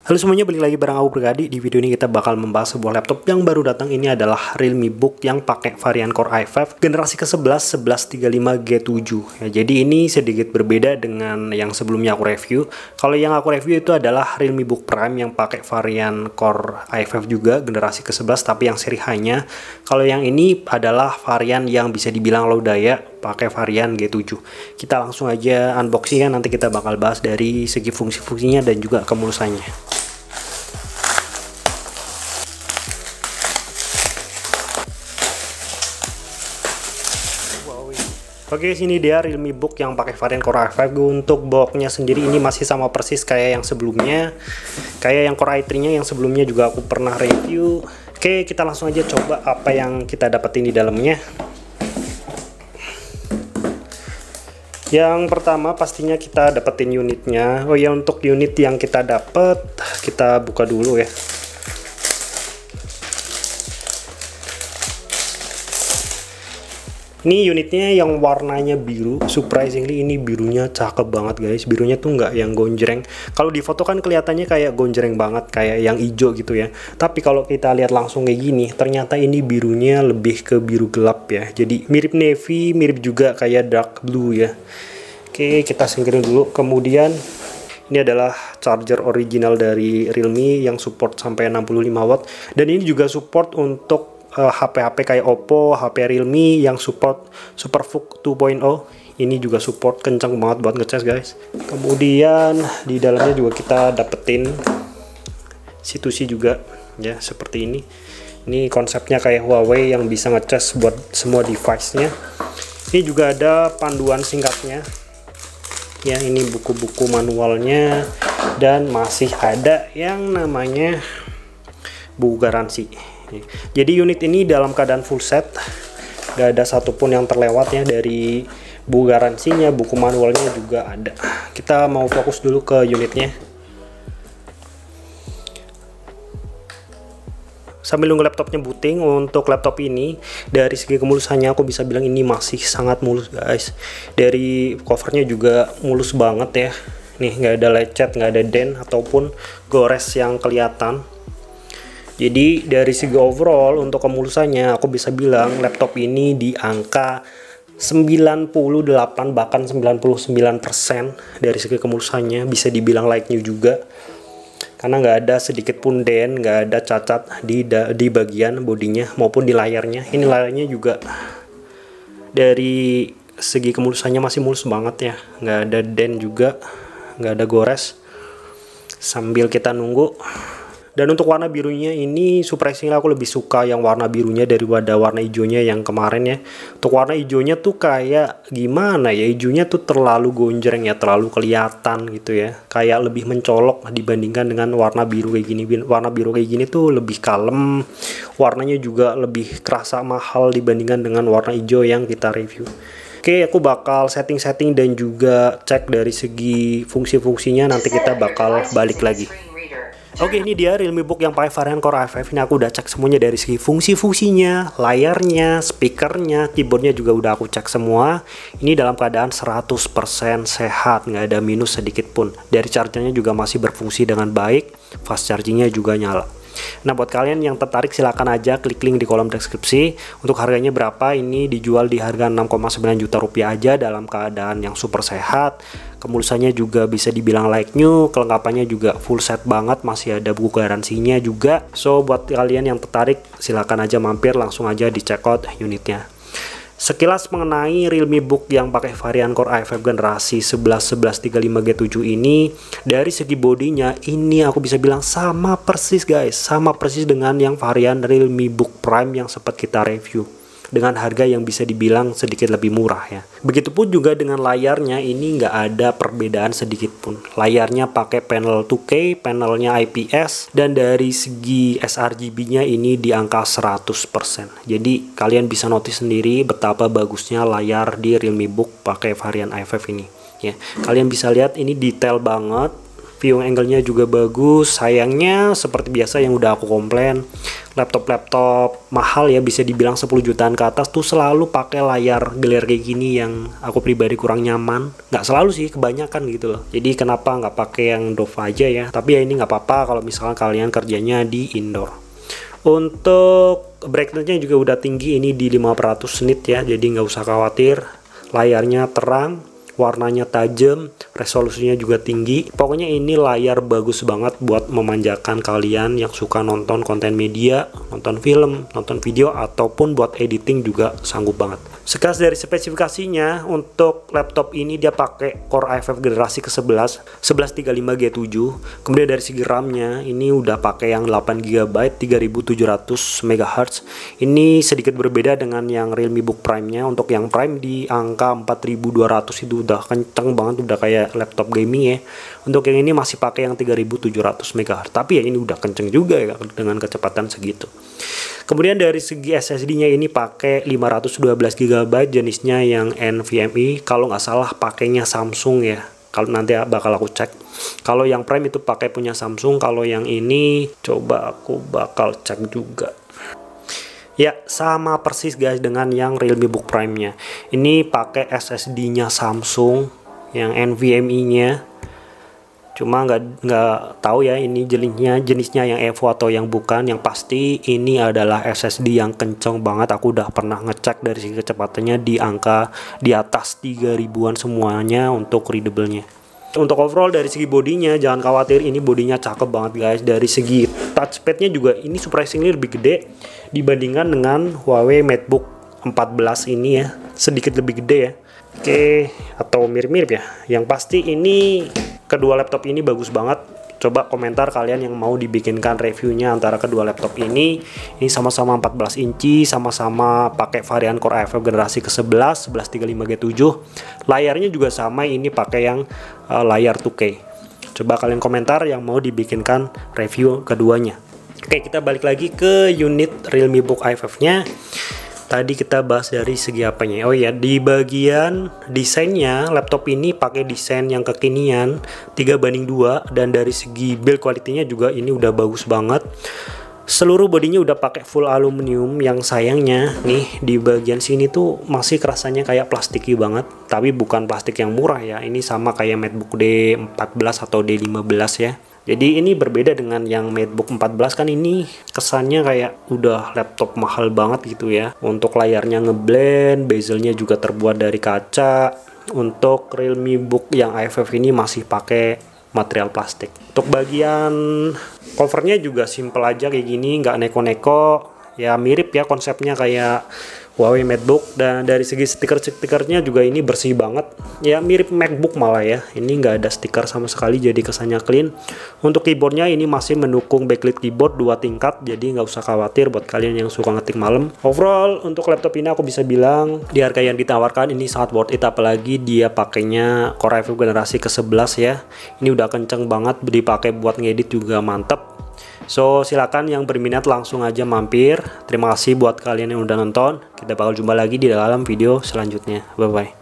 Halo semuanya, balik lagi bareng aku Prigadi. Di video ini kita bakal membahas sebuah laptop yang baru datang. Ini adalah Realme Book yang pakai varian Core i5 generasi ke-11 1135G7 ya. Jadi ini sedikit berbeda dengan yang sebelumnya aku review. Kalau yang aku review itu adalah Realme Book Prime yang pakai varian Core i5 juga generasi ke-11 tapi yang seri hanya. Kalau yang ini adalah varian yang bisa dibilang low daya pakai varian G7. Kita langsung aja unboxing ya, nanti kita bakal bahas dari segi fungsi-fungsinya dan juga kemulusannya. Oke, sini dia Realme Book yang pakai varian Core i5. Untuk boxnya sendiri ini masih sama persis kayak yang sebelumnya, kayak yang Core i3-nya yang sebelumnya juga aku pernah review. Oke, kita langsung aja coba apa yang kita dapetin di dalamnya. Yang pertama pastinya kita dapetin unitnya. Oh ya, untuk unit yang kita dapet kita buka dulu ya. Ini unitnya yang warnanya biru. Surprisingly ini birunya cakep banget guys. Birunya tuh nggak yang gonjreng. Kalau di foto kan kelihatannya kayak gonjreng banget, kayak yang hijau gitu ya. Tapi kalau kita lihat langsung kayak gini, ternyata ini birunya lebih ke biru gelap ya. Jadi mirip navy, mirip juga kayak dark blue ya. Oke, kita singkirin dulu. Kemudian ini adalah charger original dari Realme yang support sampai 65 watt. Dan ini juga support untuk HP-HP kayak Oppo, HP Realme yang support SuperVOOC 2.0. Ini juga support, kencang banget buat ngecas guys. Kemudian di dalamnya juga kita dapetin C2C juga ya, seperti ini. Ini konsepnya kayak Huawei yang bisa ngecas buat semua device-nya. Ini juga ada panduan singkatnya ya, ini buku-buku manualnya, dan masih ada yang namanya buku garansi. Jadi unit ini dalam keadaan full set, gak ada satupun yang terlewat ya. Dari buku garansinya, buku manualnya juga ada. Kita mau fokus dulu ke unitnya. Sambil nunggu laptopnya booting, untuk laptop ini dari segi kemulusannya aku bisa bilang ini masih sangat mulus guys. Dari covernya juga mulus banget ya. Nih, nggak ada lecet, nggak ada dent ataupun gores yang kelihatan. Jadi dari segi overall untuk kemulusannya aku bisa bilang laptop ini di angka 98 bahkan 99% dari segi kemulusannya, bisa dibilang like new juga. Karena nggak ada sedikit pun dent, nggak ada cacat di bagian bodinya maupun di layarnya. Ini layarnya juga dari segi kemulusannya masih mulus banget ya, nggak ada dent juga, nggak ada gores. Sambil kita nunggu. Dan untuk warna birunya ini surprisingly aku lebih suka yang warna birunya daripada warna hijaunya yang kemarin ya. Untuk warna hijaunya tuh kayak gimana ya, hijaunya tuh terlalu gonjreng ya, terlalu kelihatan gitu ya. Kayak lebih mencolok dibandingkan dengan warna biru kayak gini. Warna biru kayak gini tuh lebih kalem. Warnanya juga lebih kerasa mahal dibandingkan dengan warna hijau yang kita review. Oke, aku bakal setting-setting dan juga cek dari segi fungsi-fungsinya, nanti kita bakal balik lagi. Oke, ini dia Realme Book yang pakai varian Core i5. Ini aku udah cek semuanya dari segi fungsi-fungsinya, layarnya, speakernya, keyboardnya juga udah aku cek semua. Ini dalam keadaan 100% sehat, nggak ada minus sedikit pun. Dari chargernya juga masih berfungsi dengan baik, fast chargingnya juga nyala. Nah, buat kalian yang tertarik silahkan aja klik link di kolom deskripsi. Untuk harganya berapa, ini dijual di harga 6,9 juta rupiah aja dalam keadaan yang super sehat. Kemulusannya juga bisa dibilang like new, kelengkapannya juga full set banget, masih ada buku garansinya juga. So buat kalian yang tertarik silahkan aja mampir, langsung aja di check out unitnya. Sekilas mengenai Realme Book yang pakai varian Core i5 generasi 1135G7 ini, dari segi bodinya ini aku bisa bilang sama persis guys, sama persis dengan yang varian Realme Book Prime yang sempat kita review, dengan harga yang bisa dibilang sedikit lebih murah ya. Begitupun juga dengan layarnya, ini nggak ada perbedaan sedikit pun. Layarnya pakai panel 2K, panelnya IPS, dan dari segi sRGB-nya ini di angka 100%. Jadi kalian bisa notice sendiri betapa bagusnya layar di Realme Book pakai varian i5 ini ya. Kalian bisa lihat ini detail banget. viewing angle-nya juga bagus. Sayangnya seperti biasa yang udah aku komplain, laptop mahal ya, bisa dibilang 10 jutaan ke atas tuh selalu pakai layar glare kayak gini yang aku pribadi kurang nyaman. Nggak selalu sih, kebanyakan gitu loh. Jadi kenapa nggak pakai yang Dove aja ya? Tapi ya ini nggak apa-apa kalau misalkan kalian kerjanya di indoor. Untuk brightness-nya juga udah tinggi, ini di 500 nit ya, jadi nggak usah khawatir. Layarnya terang, warnanya tajam, resolusinya juga tinggi. Pokoknya ini layar bagus banget buat memanjakan kalian yang suka nonton konten media, nonton film, nonton video, ataupun buat editing juga sanggup banget. Sekilas dari spesifikasinya, untuk laptop ini dia pakai Core i5 generasi ke-11 1135G7. Kemudian dari segi RAM-nya ini udah pakai yang 8GB 3700 MHz. Ini sedikit berbeda dengan yang Realme Book Prime-nya. Untuk yang Prime di angka 4200 itu udah kenceng banget, udah kayak laptop gaming ya. Untuk yang ini masih pakai yang 3700 MHz. Tapi ya ini udah kenceng juga ya dengan kecepatan segitu. Kemudian dari segi SSD-nya ini pakai 512GB, jenisnya yang NVMe. Kalau nggak salah pakainya Samsung ya. Kalau nanti bakal aku cek. Kalau yang Prime itu pakai punya Samsung. Kalau yang ini coba aku bakal cek juga. Ya, sama persis guys dengan yang Realme Book Prime-nya. Ini pakai SSD-nya Samsung yang NVMe-nya. Cuma nggak tahu ya ini jenisnya yang Evo atau yang bukan. Yang pasti ini adalah SSD yang kenceng banget. Aku udah pernah ngecek dari segi kecepatannya di angka di atas 3000-an semuanya untuk readable-nya. Untuk overall dari segi bodinya jangan khawatir, ini bodinya cakep banget guys. Dari segi touchpad-nya juga ini surprisingly lebih gede dibandingkan dengan Huawei MateBook 14 ini ya. Sedikit lebih gede ya. Oke, atau mirip-mirip ya. Yang pasti ini kedua laptop ini bagus banget. Coba komentar kalian yang mau dibikinkan reviewnya antara kedua laptop ini. Ini sama-sama 14 inci, sama-sama pakai varian Core i5 generasi ke-11 1135G7. Layarnya juga sama, ini pakai yang layar 2K. Coba kalian komentar yang mau dibikinkan review keduanya. Oke, kita balik lagi ke unit Realme Book i5-nya. Tadi kita bahas dari segi apanya. Oh ya, di bagian desainnya laptop ini pakai desain yang kekinian 3:2, dan dari segi build quality-nya juga ini udah bagus banget. Seluruh bodinya udah pakai full aluminium. Yang sayangnya nih di bagian sini tuh masih kerasanya kayak plastiki banget, tapi bukan plastik yang murah ya. Ini sama kayak MateBook D14 atau D15 ya. Jadi ini berbeda dengan yang MateBook 14, kan ini kesannya kayak udah laptop mahal banget gitu ya. Untuk layarnya ngeblend, bezelnya juga terbuat dari kaca. Untuk Realme Book yang i5 ini masih pakai material plastik. Untuk bagian covernya juga simple aja kayak gini, nggak neko-neko. Ya mirip ya konsepnya kayak Huawei MateBook. Dan dari segi stiker-stikernya juga ini bersih banget. Ya mirip MacBook malah ya. Ini nggak ada stiker sama sekali, jadi kesannya clean. Untuk keyboardnya ini masih mendukung backlit keyboard 2 tingkat, jadi nggak usah khawatir buat kalian yang suka ngetik malam. Overall untuk laptop ini aku bisa bilang di harga yang ditawarkan ini sangat worth it, apalagi dia pakainya Core i5 generasi ke-11 ya. Ini udah kenceng banget, dipakai buat ngedit juga mantep. So silakan yang berminat langsung aja mampir. Terima kasih buat kalian yang udah nonton. Kita bakal jumpa lagi di dalam video selanjutnya. Bye bye.